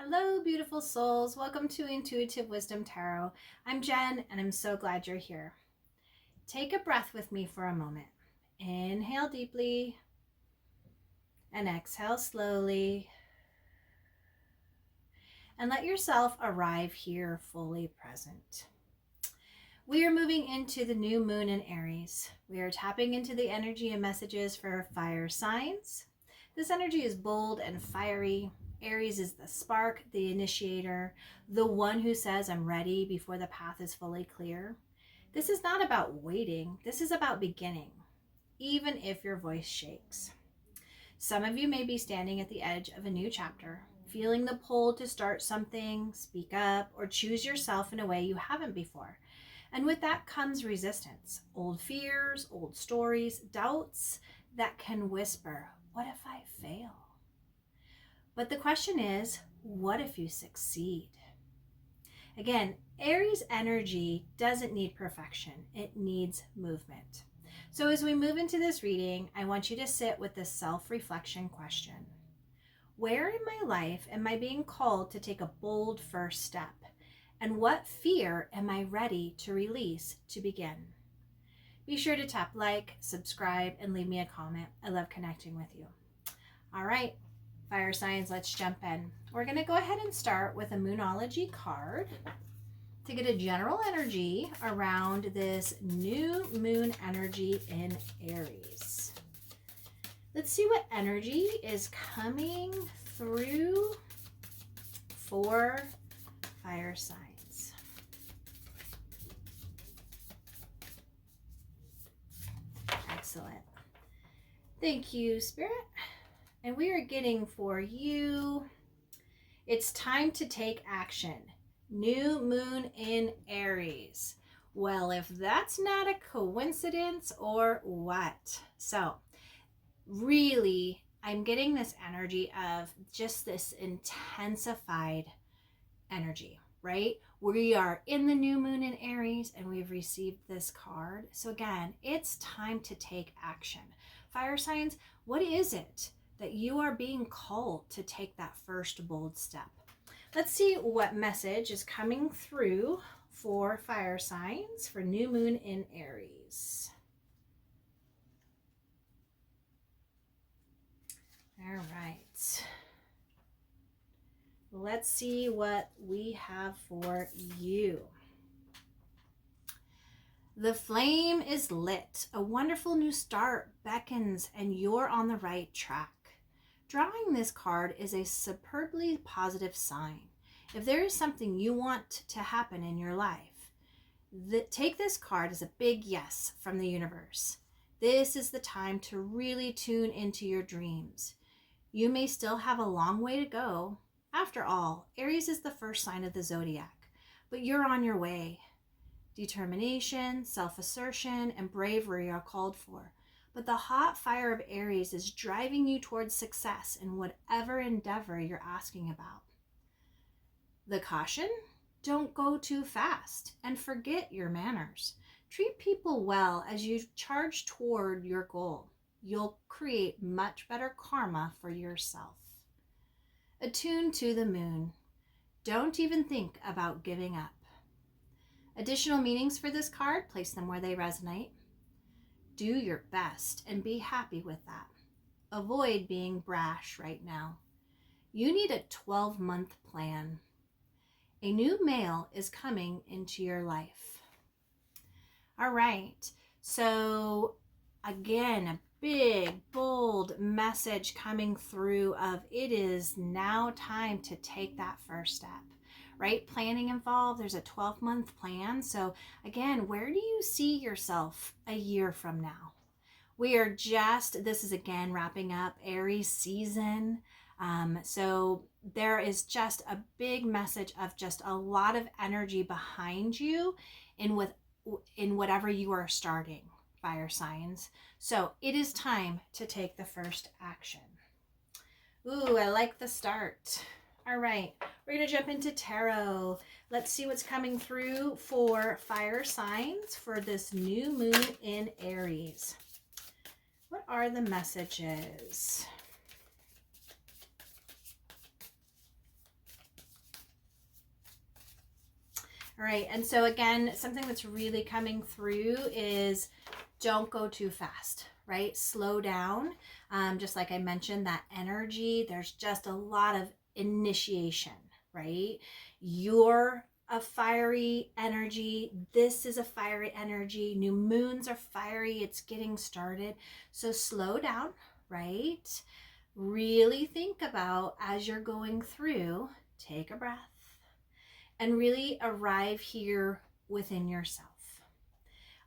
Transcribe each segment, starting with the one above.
Hello, beautiful souls. Welcome to Intuitive Wisdom Tarot. I'm Jen, and I'm so glad you're here. Take a breath with me for a moment. Inhale deeply and exhale slowly. And let yourself arrive here fully present. We are moving into the new moon in Aries. We are tapping into the energy and messages for fire signs. This energy is bold and fiery. Aries is the spark, the initiator, the one who says, I'm ready before the path is fully clear. This is not about waiting. This is about beginning, even if your voice shakes. Some of you may be standing at the edge of a new chapter, feeling the pull to start something, speak up, or choose yourself in a way you haven't before. And with that comes resistance, old fears, old stories, doubts that can whisper, what if I fail? But the question is, what if you succeed? Again, Aries energy doesn't need perfection. It needs movement. So as we move into this reading, I want you to sit with this self-reflection question. Where in my life am I being called to take a bold first step? And what fear am I ready to release to begin? Be sure to tap like, subscribe, and leave me a comment. I love connecting with you. All right. Fire signs, let's jump in. We're going to go ahead and start with a Moonology card to get a general energy around this new moon energy in Aries. Let's see what energy is coming through for fire signs. Excellent. Thank you, Spirit. And we are getting for you, it's time to take action. New moon in Aries. Well, if that's not a coincidence or what? So, really, I'm getting this energy of just this intensified energy, right? We are in the new moon in Aries and we've received this card. So again, it's time to take action. Fire signs, what is it that you are being called to take that first bold step? Let's see what message is coming through for fire signs for new moon in Aries. All right. Let's see what we have for you. The flame is lit. A wonderful new start beckons and you're on the right track. Drawing this card is a superbly positive sign. If there is something you want to happen in your life, take this card as a big yes from the universe. This is the time to really tune into your dreams. You may still have a long way to go. After all, Aries is the first sign of the zodiac, but you're on your way. Determination, self-assertion, and bravery are called for. But the hot fire of Aries is driving you towards success in whatever endeavor you're asking about. The caution? Don't go too fast and forget your manners. Treat people well as you charge toward your goal. You'll create much better karma for yourself. Attune to the moon. Don't even think about giving up. Additional meanings for this card, place them where they resonate. Do your best and be happy with that. Avoid being brash right now. You need a 12-month plan. A new male is coming into your life. All right. So again, a big, bold message coming through of it is now time to take that first step. Right? Planning involved. There's a 12-month plan. So again, where do you see yourself a year from now? This is again wrapping up Aries season. So there is just a big message of just a lot of energy behind you in whatever you are starting, fire signs. So it is time to take the first action. Ooh, I like the start. All right, we're going to jump into tarot. Let's see what's coming through for fire signs for this new moon in Aries. What are the messages? All right. And so again, something that's really coming through is don't go too fast, right? Slow down. Just like I mentioned, that energy, there's just a lot of initiation, right? You're a fiery energy. This is a fiery energy. New moons are fiery. It's getting started. So slow down, right? Really think about as you're going through, take a breath and really arrive here within yourself.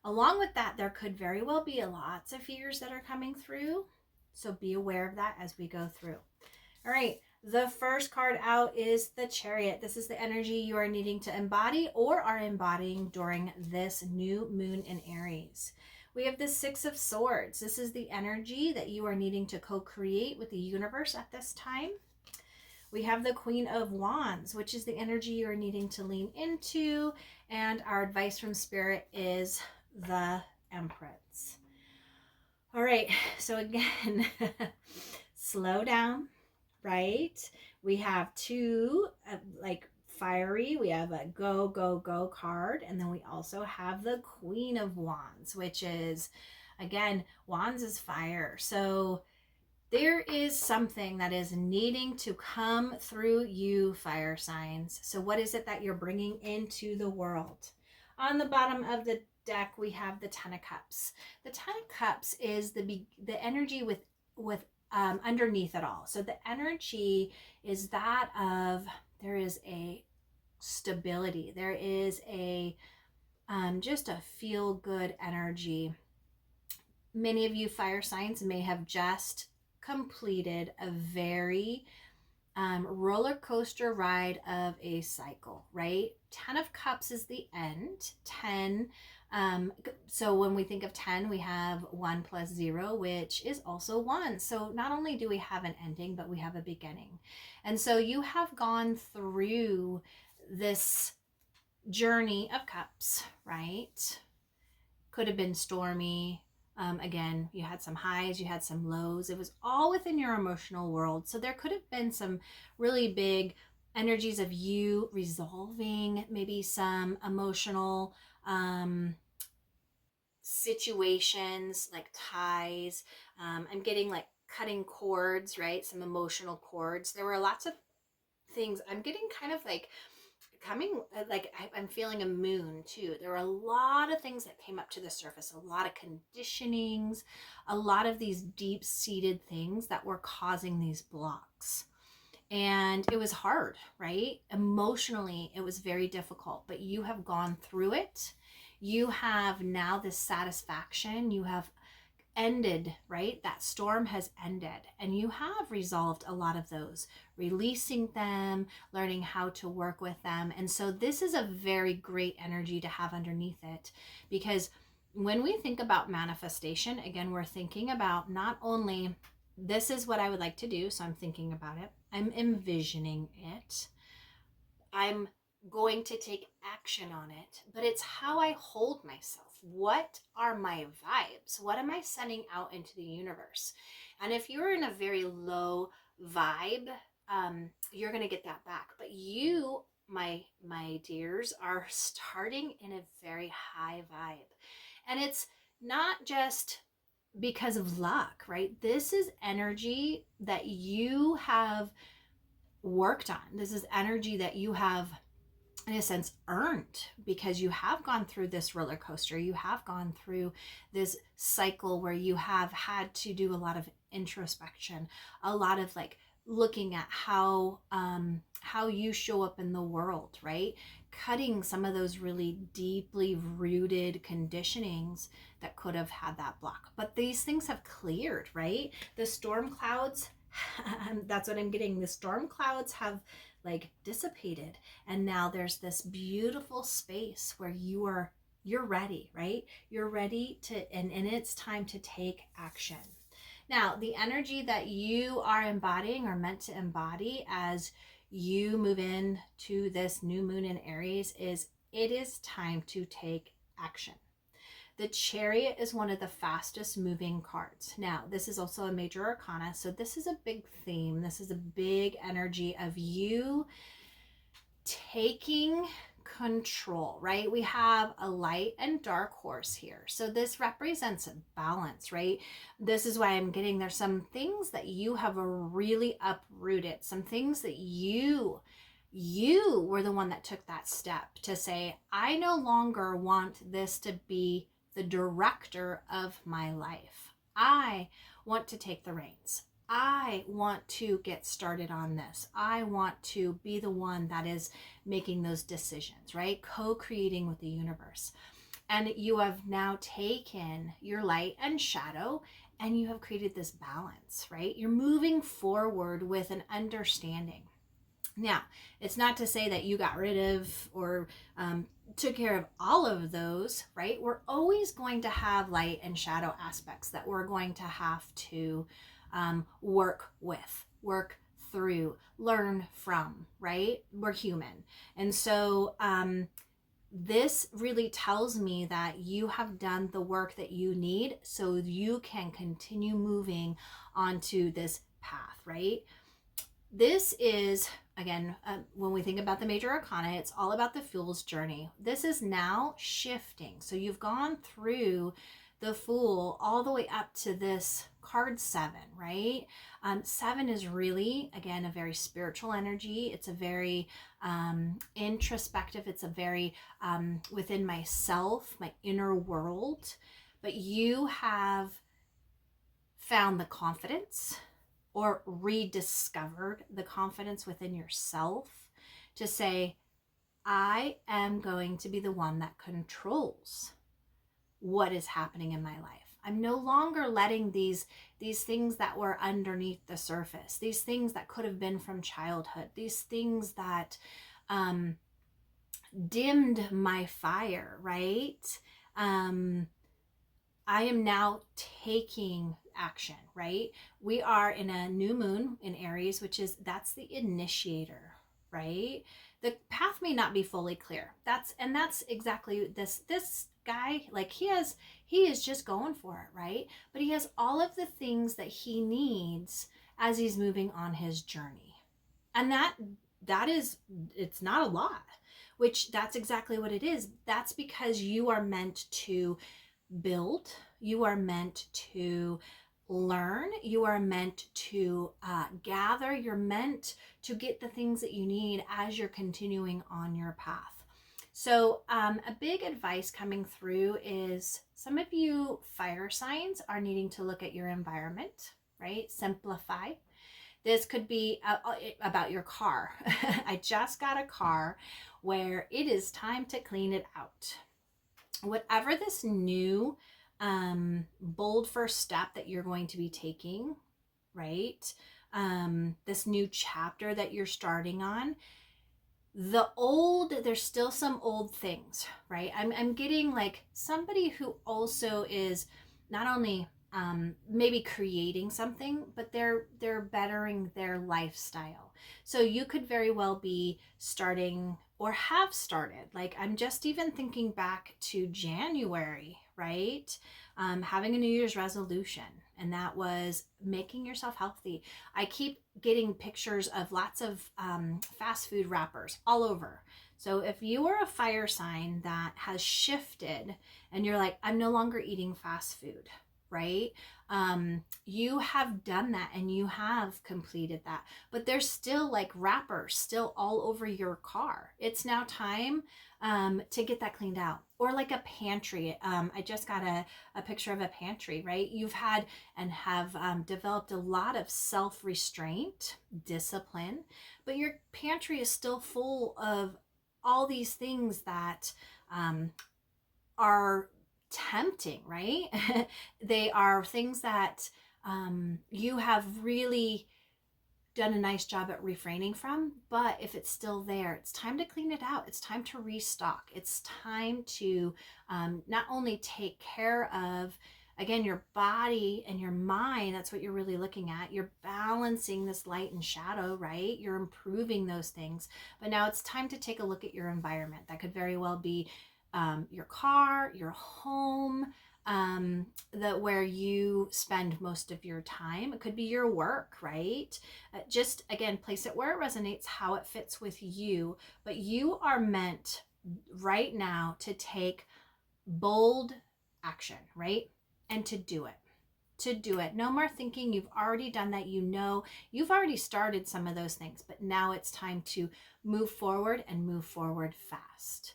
Along with that, there could very well be lots of fears that are coming through. So be aware of that as we go through. All right. The first card out is the Chariot. This is the energy you are needing to embody or are embodying during this new moon in Aries. We have the Six of Swords. This is the energy that you are needing to co-create with the universe at this time. We have the Queen of Wands, which is the energy you are needing to lean into. And our advice from Spirit is the Empress. All right. So again, slow down, right? We have two like fiery. We have a go, go, go card. And then we also have the Queen of Wands, which is, again, Wands is fire. So there is something that is needing to come through you, fire signs. So what is it that you're bringing into the world? On the bottom of the deck, we have the Ten of Cups. The Ten of Cups is the energy with underneath it all. So the energy is that of there is a stability. There is a just a feel good energy. Many of you fire signs may have just completed a very roller coaster ride of a cycle, right? 10 of Cups is the end. 10. So when we think of 10, we have 1 plus 0, which is also 1. So not only do we have an ending, but we have a beginning. And so you have gone through this journey of cups, right? Could have been stormy. Again, you had some highs, you had some lows. It was all within your emotional world. So there could have been some really big energies of you resolving maybe some emotional situations like ties. I'm getting like cutting cords, right? Some emotional cords. There were lots of things. I'm getting kind of like coming like I'm feeling a moon too. There were a lot of things that came up to the surface, a lot of conditionings, a lot of these deep-seated things that were causing these blocks. And it was hard, right? Emotionally, it was very difficult, but you have gone through it. You have now this satisfaction. You have ended, right? That storm has ended, and you have resolved a lot of those, releasing them, learning how to work with them. And so this is a very great energy to have underneath it, because when we think about manifestation, again, we're thinking about not only this is what I would like to do, so I'm thinking about it, I'm envisioning it, I'm going to take action on it, but it's how I hold myself. What are my vibes? What am I sending out into the universe? And if you're in a very low vibe, you're going to get that back. But you, my dears, are starting in a very high vibe. And it's not just because of luck, right? This is energy that you have worked on. This is energy that you have, in a sense, earned, because you have gone through this roller coaster. You have gone through this cycle where you have had to do a lot of introspection, a lot of like looking at how you show up in the world, right? Cutting some of those really deeply rooted conditionings that could have had that block. But these things have cleared, right? The storm clouds, that's what I'm getting. The storm clouds have like dissipated, and now there's this beautiful space where you're ready, right? You're ready to, and it's time to take action. Now, the energy that you are embodying or meant to embody as you move in to this new moon in Aries is it is time to take action. The Chariot is one of the fastest moving cards. Now, this is also a major arcana, so this is a big theme. This is a big energy of you taking control, right? We have a light and dark horse here. So this represents a balance, right? This is why I'm getting there's some things that you have really uprooted, some things that you were the one that took that step to say, I no longer want this to be the director of my life. I want to take the reins. I want to get started on this. I want to be the one that is making those decisions, right? Co-creating with the universe. And you have now taken your light and shadow and you have created this balance, right? You're moving forward with an understanding. Now, it's not to say that you got rid of or took care of all of those, right? We're always going to have light and shadow aspects that we're going to have to work with, work through, learn from, right? We're human. And so this really tells me that you have done the work that you need so you can continue moving onto this path, right? This is, again, when we think about the major arcana, it's all about the Fool's journey. This is now shifting. So you've gone through the Fool all the way up to this card 7, right? 7 is really, again, a very spiritual energy. It's a very introspective. It's a very within myself, my inner world. But you have found the confidence or rediscovered the confidence within yourself to say, I am going to be the one that controls what is happening in my life. I'm no longer letting these things that were underneath the surface, these things that could have been from childhood, these things that dimmed my fire, right? I am now taking action, right? We are in a new moon in Aries, that's the initiator, right? The path may not be fully clear. That's exactly this guy, like he is just going for it, right? But he has all of the things that he needs as he's moving on his journey. And that is, it's not a lot, which that's exactly what it is. That's because you are meant to build, you are meant to learn, you are meant to gather, you're meant to get the things that you need as you're continuing on your path. So a big advice coming through is some of you fire signs are needing to look at your environment, right? Simplify. This could be about your car. I just got a car where it is time to clean it out. Whatever this new bold first step that you're going to be taking, right? This new chapter that you're starting on, there's still some old things, right? I'm getting like somebody who also is not only maybe creating something, but they're bettering their lifestyle. So you could very well be starting or have started. Like I'm just even thinking back to January, right? Having a New Year's resolution, and that was making yourself healthy. I keep getting pictures of lots of fast food wrappers all over. So if you are a fire sign that has shifted and you're like, I'm no longer eating fast food, right? You have done that and you have completed that, but there's still like wrappers still all over your car. It's now time to get that cleaned out. Or like a pantry. I just got a picture of a pantry, right? You've had and have developed a lot of self-restraint, discipline, but your pantry is still full of all these things that are tempting, right? They are things that you have really done a nice job at refraining from, but if it's still there, it's time to clean it out. It's time to restock. It's time to not only take care of, again, your body and your mind. That's what you're really looking at. You're balancing this light and shadow, right? You're improving those things, but now it's time to take a look at your environment. That could very well be your car, your home, where you spend most of your time. It could be your work, right? Just again, place it where it resonates, how it fits with you. But you are meant right now to take bold action, right? And to do it. To do it. No more thinking you've already done that. You know, you've already started some of those things, but now it's time to move forward and move forward fast.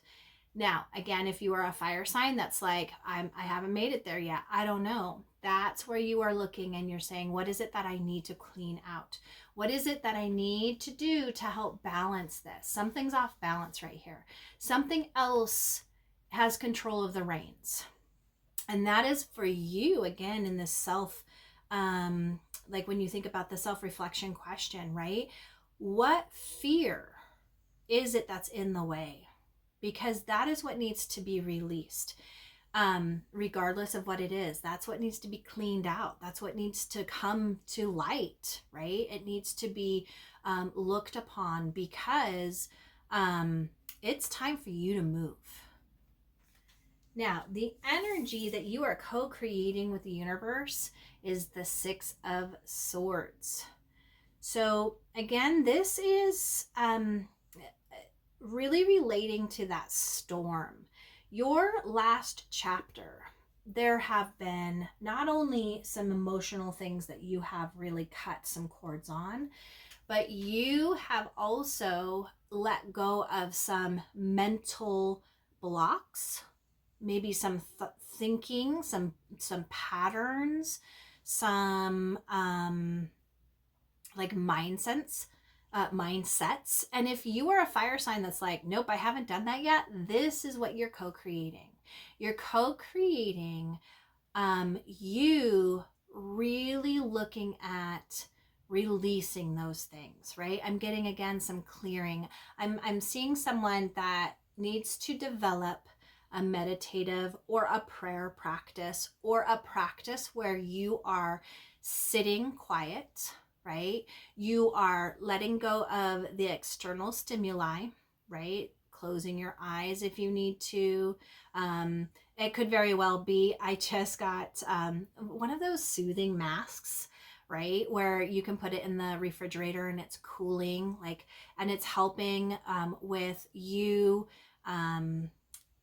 Now, again, if you are a fire sign that's like, I haven't made it there yet, I don't know. That's where you are looking and you're saying, what is it that I need to clean out? What is it that I need to do to help balance this? Something's off balance right here. Something else has control of the reins. And that is for you, again, in this like when you think about the self-reflection question, right? What fear is it that's in the way? Because that is what needs to be released, regardless of what it is. That's what needs to be cleaned out. That's what needs to come to light, right? It needs to be looked upon, because it's time for you to move. Now, the energy that you are co-creating with the universe is the Six of Swords. So again, this is really relating to that storm. Your last chapter, there have been not only some emotional things that you have really cut some cords on, but you have also let go of some mental blocks, maybe some thinking, some patterns, some like mindsets. And if you are a fire sign that's like, nope, I haven't done that yet, this is what you're co-creating. You're co-creating you really looking at releasing those things, right? I'm getting, again, some clearing. I'm seeing someone that needs to develop a meditative or a prayer practice, or a practice where you are sitting quiet, right? You are letting go of the external stimuli, right? Closing your eyes if you need to. It could very well be, I just got one of those soothing masks, right? Where you can put it in the refrigerator and it's cooling, like, and it's helping with you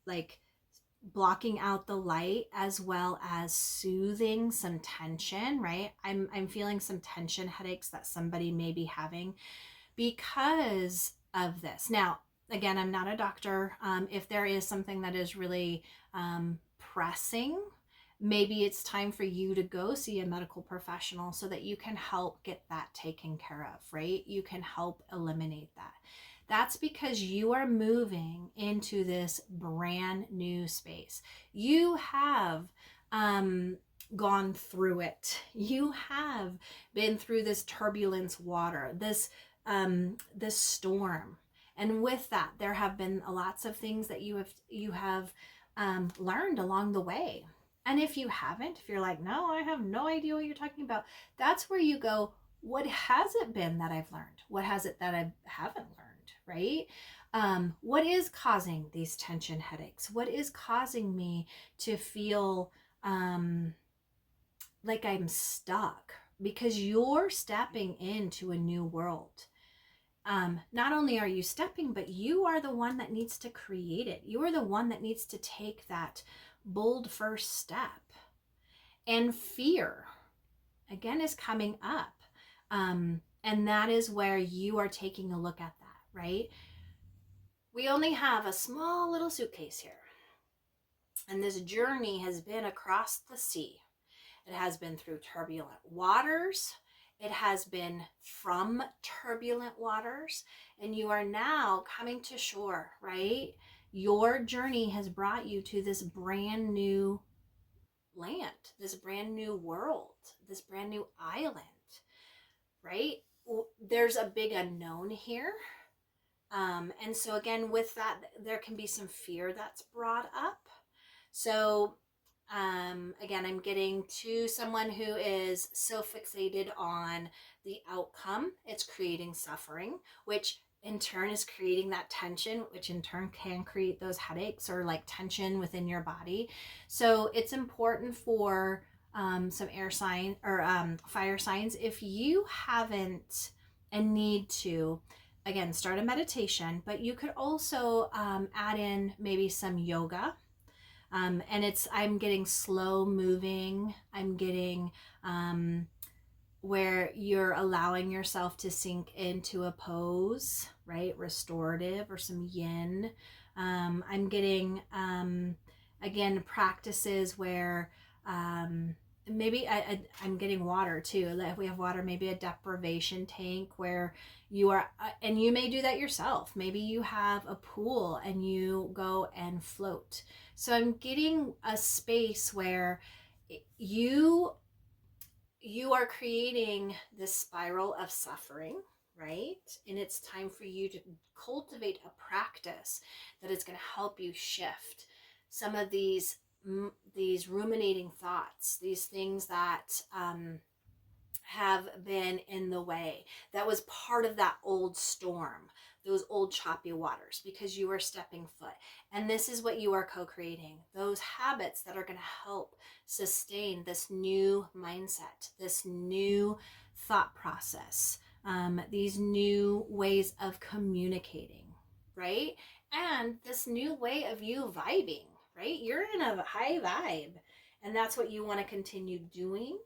like blocking out the light, as well as soothing some tension, right? I'm feeling some tension headaches that somebody may be having because of this. Now, again, I'm not a doctor. If there is something that is really pressing, maybe it's time for you to go see a medical professional so that you can help get that taken care of, right? You can help eliminate that. That's because you are moving into this brand new space. You have gone through it. You have been through this turbulence water, this storm. And with that, there have been lots of things that you have learned along the way. And if you haven't, if you're like, no, I have no idea what you're talking about, that's where you go, what has it been that I've learned? What has it that I haven't learned, right? What is causing these tension headaches? What is causing me to feel like I'm stuck? Because you're stepping into a new world. Not only are you stepping, but you are the one that needs to create it. You are the one that needs to take that bold first step. And fear, again, is coming up. And that is where you are taking a look at that, right? We only have a small little suitcase here. And this journey has been across the sea. It has been through turbulent waters. It has been from turbulent waters. And you are now coming to shore, right? Your journey has brought you to this brand new land, this brand new world, this brand new island, right? There's a big unknown here. And so again, with that, there can be some fear that's brought up. So again, I'm getting to someone who is so fixated on the outcome, it's creating suffering, which in turn is creating that tension, which in turn can create those headaches or like tension within your body. So it's important for some air sign or fire signs, if you haven't and need to again, start a meditation, but you could also add in maybe some yoga. And I'm getting slow moving. I'm getting where you're allowing yourself to sink into a pose, right? Restorative or some yin. I'm getting, again, practices where maybe I'm getting water too. If we have water, maybe a deprivation tank where you are, and you may do that yourself. Maybe you have a pool and you go and float. So I'm getting a space where you are creating this spiral of suffering, right? And it's time for you to cultivate a practice that is going to help you shift some of these ruminating thoughts, these things that have been in the way. That was part of that old storm, those old choppy waters, because you are stepping foot. And this is what you are co-creating, those habits that are going to help sustain this new mindset, this new thought process, these new ways of communicating, right? And this new way of you vibing, right? You're in a high vibe, and that's what you want to continue doing.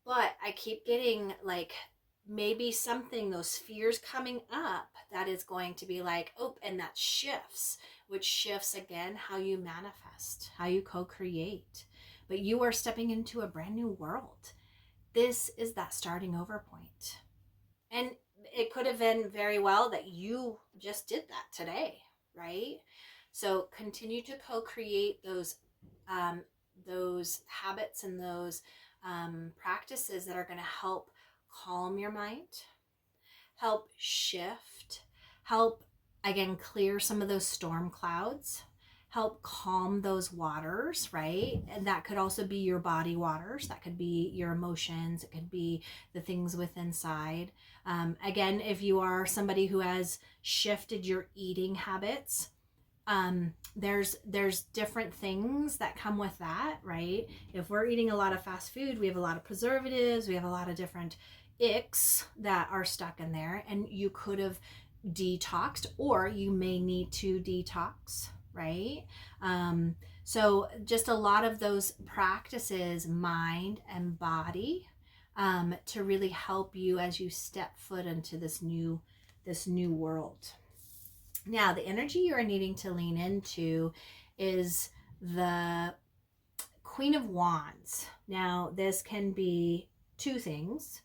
But I keep getting like maybe something, those fears coming up that is going to be like, oh, and that shifts, which shifts again how you manifest, how you co-create. But you are stepping into a brand new world. This is that starting over point. And it could have been very well that you just did that today, right? So continue to co-create those habits and those practices that are going to help calm your mind, help shift, help, again, clear some of those storm clouds, help calm those waters, right? And that could also be your body waters. That could be your emotions. It could be the things within inside. Again, if you are somebody who has shifted your eating habits, there's different things that come with that, right? If we're eating a lot of fast food, we have a lot of preservatives, we have a lot of different icks that are stuck in there, and you could have detoxed, or you may need to detox, right? So just a lot of those practices, mind and body, to really help you as you step foot into this new world. Now, the energy you are needing to lean into is the Queen of Wands. Now, this can be two things.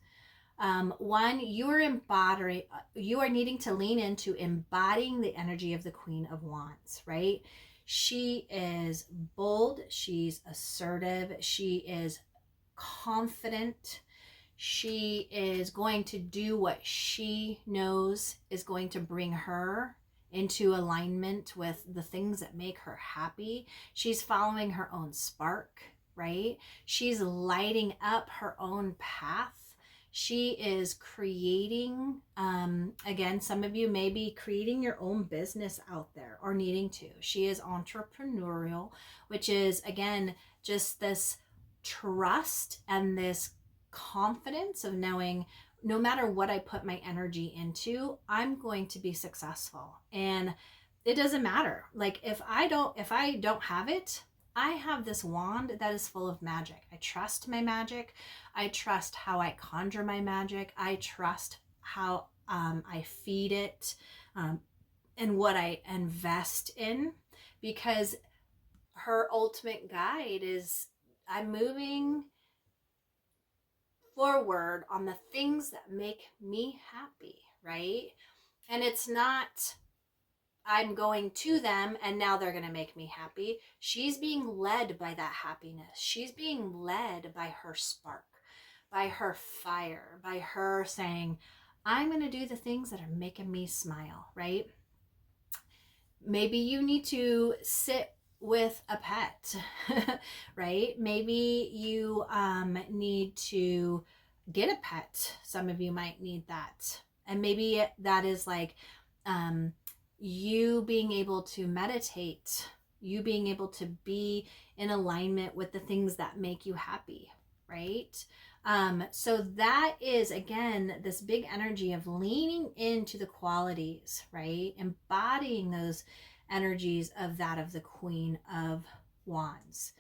One, you are needing to lean into embodying the energy of the Queen of Wands, right? She is bold, she's assertive, she is confident. She is going to do what she knows is going to bring her into alignment with the things that make her happy. She's following her own spark, right? She's lighting up her own path. She is creating, again, some of you may be creating your own business out there or needing to. She is entrepreneurial, which is, again, just this trust and this confidence of knowing no matter what I put my energy into, I'm going to be successful. And it doesn't matter. Like if I don't have it, I have this wand that is full of magic. I trust my magic. I trust how I conjure my magic. I trust how I feed it, and what I invest in, because her ultimate guide is I'm moving forward on the things that make me happy, right? And it's not I'm going to them and now they're going to make me happy. She's being led by that happiness. She's being led by her spark, by her fire, by her saying, I'm going to do the things that are making me smile, right? Maybe you need to sit with a pet, right? Maybe you need to get a pet. Some of you might need that. And maybe that is like you being able to meditate, you being able to be in alignment with the things that make you happy, right? So that is, again, this big energy of leaning into the qualities, right? Embodying those energies of that of the Queen of Wands.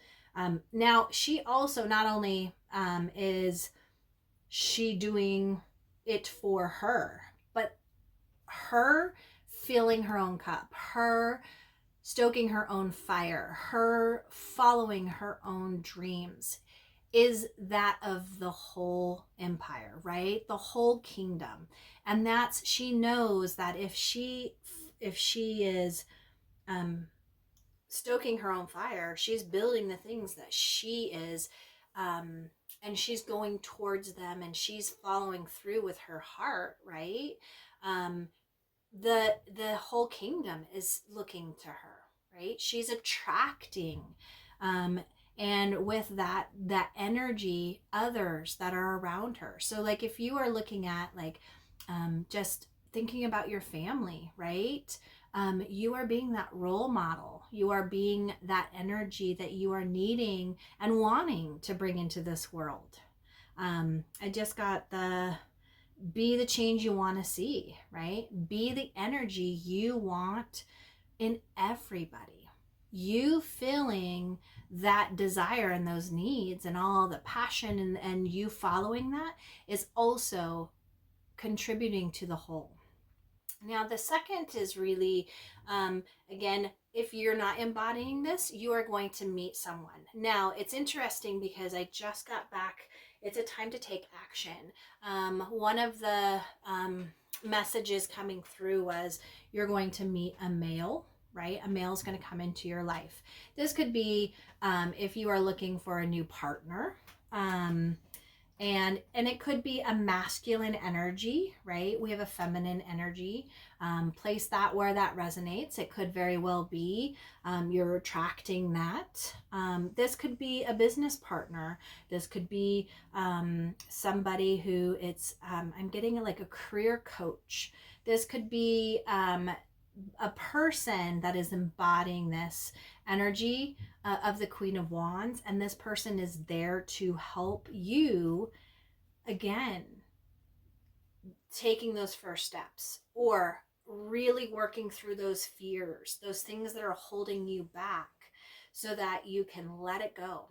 Now, she also not only is she doing it for her, but her filling her own cup, her stoking her own fire, her following her own dreams is that of the whole empire, right? The whole kingdom. And that's, she knows that if she is um stoking her own fire, she's building the things that she is um and she's going towards them and she's following through with her heart, right? um the whole kingdom is looking to her, right? She's attracting um and with that energy, others that are around her. So like if you are looking at like just thinking about your family, right? You are being that role model. You are being that energy that you are needing and wanting to bring into this world. I just got the be the change you want to see, right? Be the energy you want in everybody. You feeling that desire and those needs and all the passion and you following that is also contributing to the whole. Now, the second is really, again, if you're not embodying this, you are going to meet someone. Now, it's interesting because I just got back. It's a time to take action. One of the messages coming through was you're going to meet a male, right? A male is going to come into your life. This could be if you are looking for a new partner. And it could be a masculine energy, right? We have a feminine energy. Place that where that resonates. It could very well be you're attracting that. This could be a business partner. This could be somebody who I'm getting like a career coach. This could be a person that is embodying this energy of the Queen of Wands, and this person is there to help you, again, taking those first steps or really working through those fears, those things that are holding you back, so that you can let it go,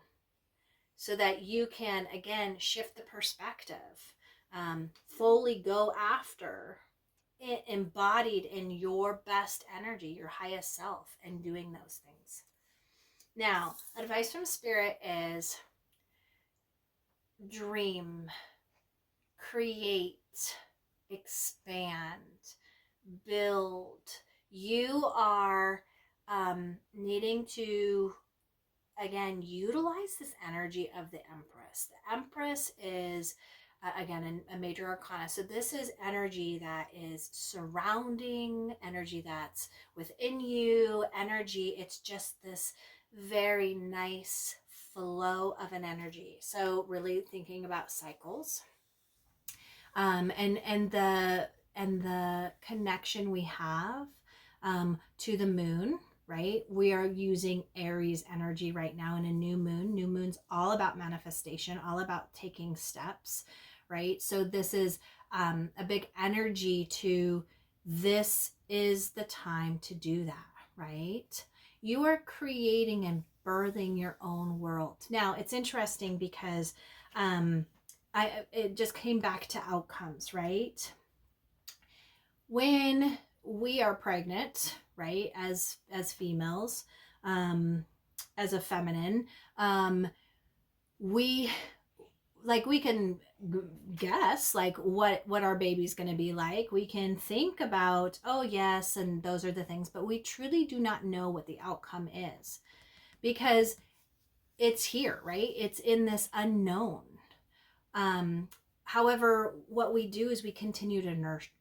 so that you can, again, shift the perspective, fully go after embodied in your best energy, your highest self, and doing those things. Now, advice from Spirit is dream, create, expand, build. You are needing to, again, utilize this energy of the Empress. The Empress is again a major arcana, so this is energy that is surrounding, energy that's within you, energy, it's just this very nice flow of an energy. So really thinking about cycles, and the connection we have to the moon, right? We are using Aries energy right now in a new moon. New moon's all about manifestation, all about taking steps, right? So this is a big energy to, this is the time to do that, right? You are creating and birthing your own world. Now, it's interesting because it just came back to outcomes, right? When we are pregnant, right, as females, as a feminine, we can guess like what our baby's going to be like. We can think about, oh yes, and those are the things, but we truly do not know what the outcome is, because it's here, right? It's in this unknown. However, what we do is we continue to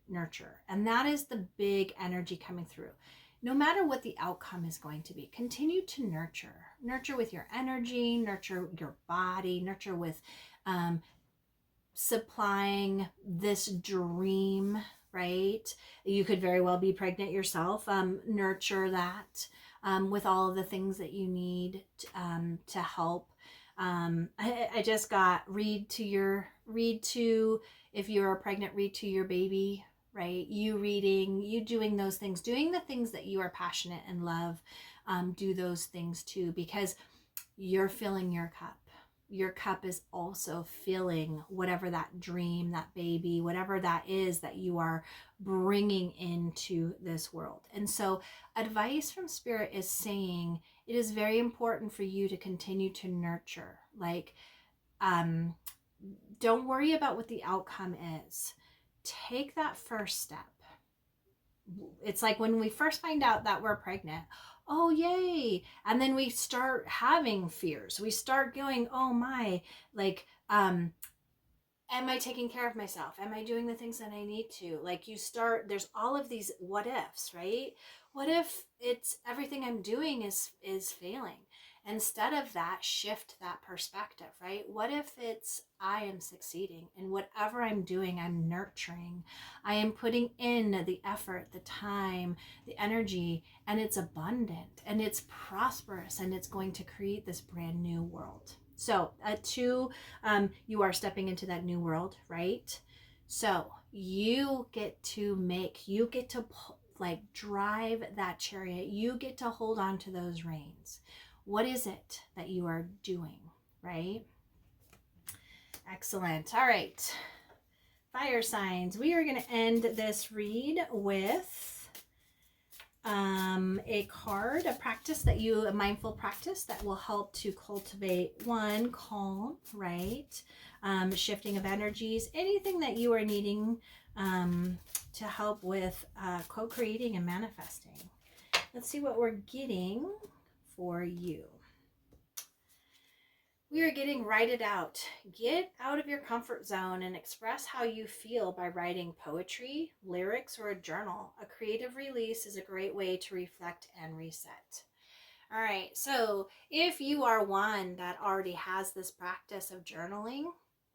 nurture, and that is the big energy coming through. No matter what the outcome is going to be, continue to nurture with your energy, nurture your body, nurture with supplying this dream, right? You could very well be pregnant yourself. Nurture that with all of the things that you need to help. I just got read to, if you're pregnant, read to your baby, right? You reading, you doing those things, doing the things that you are passionate and love. Do those things too, because you're filling your cup. Your cup is also filling whatever that dream, that baby, whatever that is that you are bringing into this world. And so, advice from Spirit is saying it is very important for you to continue to nurture. Like, don't worry about what the outcome is. Take that first step. It's like when we first find out that we're pregnant, oh yay, and then we start having fears. We start going, oh my, like, am I taking care of myself? Am I doing the things that I need to? Like, you start, there's all of these what ifs, right? What if it's everything I'm doing is failing? Instead of that, shift that perspective, right? What if it's I am succeeding, and whatever I'm doing, I'm nurturing. I am putting in the effort, the time, the energy, and it's abundant and it's prosperous and it's going to create this brand new world. So, you are stepping into that new world, right? So you get to like drive that chariot. You get to hold on to those reins. What is it that you are doing, right? Excellent. All right. Fire signs. We are going to end this read with a card, a mindful practice that will help to cultivate one, calm, right? Shifting of energies, anything that you are needing to help with co-creating and manifesting. Let's see what we're getting for you. We are getting write it out. Get out of your comfort zone and express how you feel by writing poetry, lyrics, or a journal. A creative release is a great way to reflect and reset. All right, so if you are one that already has this practice of journaling,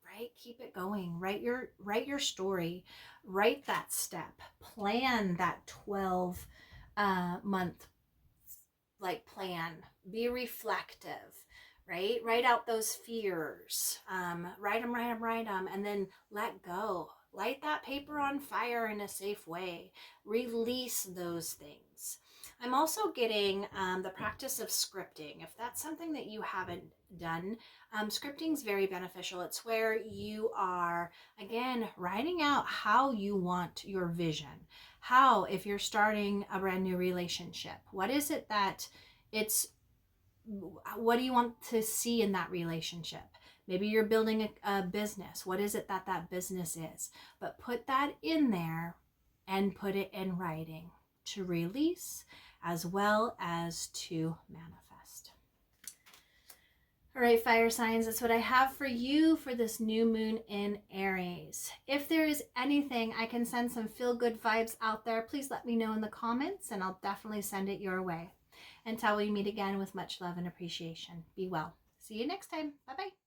right, keep it going. Write your story. Write that step. Plan that 12 month like plan. Be reflective, right? Write out those fears. Write them, and then let go. Light that paper on fire in a safe way. Release those things. I'm also getting the practice of scripting. If that's something that you haven't done, scripting is very beneficial. It's where you are, again, writing out how you want your vision. How, if you're starting a brand new relationship, what is it that what do you want to see in that relationship? Maybe you're building a business. What is it that business is? But put that in there and put it in writing to release as well as to manifest. All right, fire signs, that's what I have for you for this new moon in Aries. If there is anything I can send some feel-good vibes out there, please let me know in the comments and I'll definitely send it your way. Until we meet again, with much love and appreciation. Be well. See you next time. Bye-bye.